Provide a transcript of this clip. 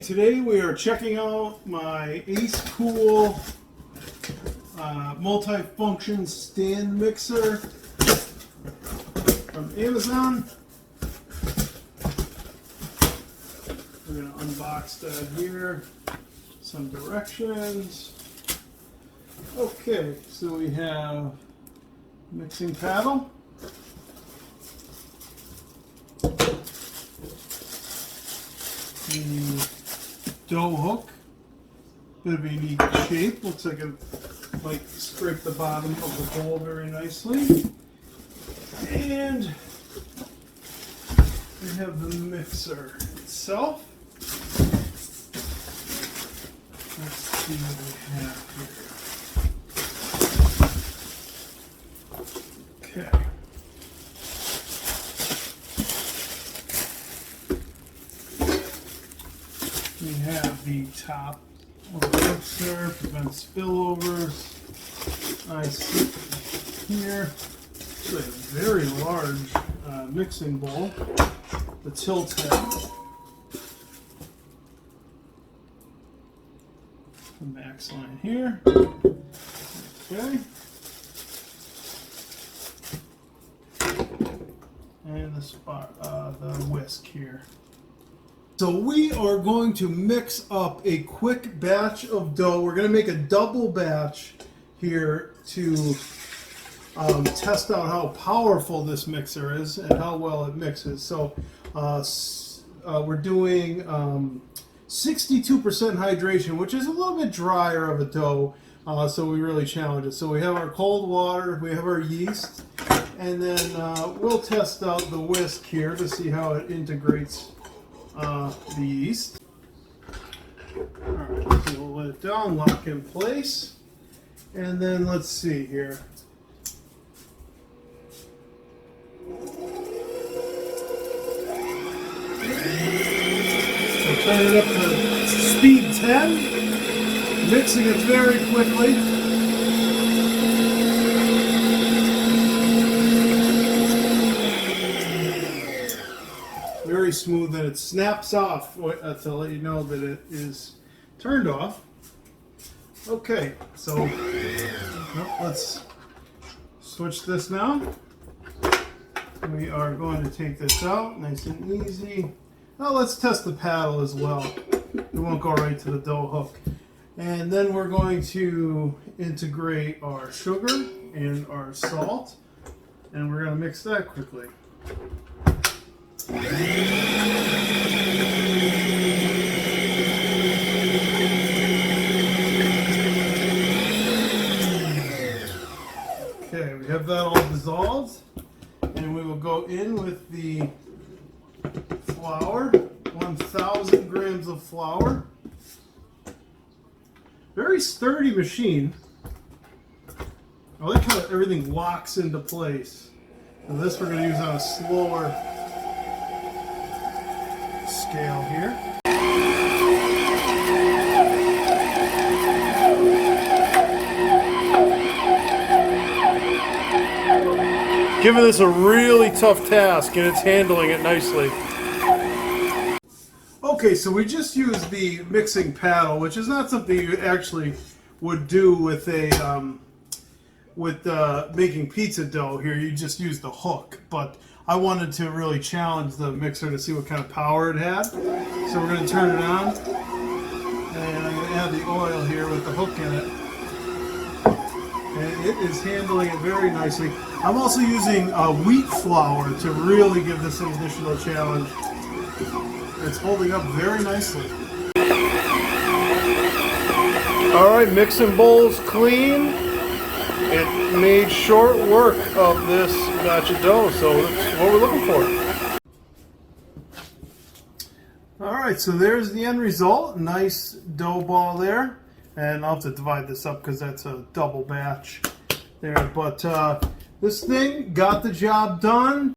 Today we are checking out my AceKool multi-function stand mixer from Amazon. We're going to unbox that here. Some directions. Okay, so we have mixing paddle. The dough hook, bit of a unique shape. Looks like it might scrape the bottom of the bowl very nicely. And we have the mixer itself. Let's see what we have here. Okay. We have the top of the mixer, prevent spillovers. Nice here. It's a very large mixing bowl. The tilt head. The max line here. Okay. And the whisk here. So we are going to mix up a quick batch of dough. We're going to make a double batch here to test out how powerful this mixer is and how well it mixes. So we're doing 62% hydration, which is a little bit drier of a dough, so we really challenge it. So we have our cold water, we have our yeast, and then we'll test out the whisk here to see how it integrates the yeast. Alright, so we'll let it down, lock in place, and then let's see here. So turn it up to speed 10, mixing it very quickly. Very smooth, and it snaps off to let you know that it is turned off. Okay, so let's switch this now. We are going to take this out, nice and easy. Now let's test the paddle as well. It won't go right to the dough hook. And then we're going to integrate our sugar and our salt, and we're going to mix that quickly. Okay, we have that all dissolved, and we will go in with the flour, 1,000 grams of flour. Very sturdy machine. I like how everything locks into place. And this we're going to use on a slower scale here. Giving this a really tough task, and it's handling it nicely. Okay, so we just used the mixing paddle, which is not something you actually would do with a making pizza dough. Here, you just use the hook, but I wanted to really challenge the mixer to see what kind of power it had. So we're going to turn it on, and I'm going to add the oil here with the hook in it. And it is handling it very nicely. I'm also using wheat flour to really give this an additional challenge. It's holding up very nicely. Alright, mixing bowl's clean. It made short work of this batch of dough, so that's what we're looking for. Alright, so there's the end result. Nice dough ball there. And I'll have to divide this up because that's a double batch there. But this thing got the job done.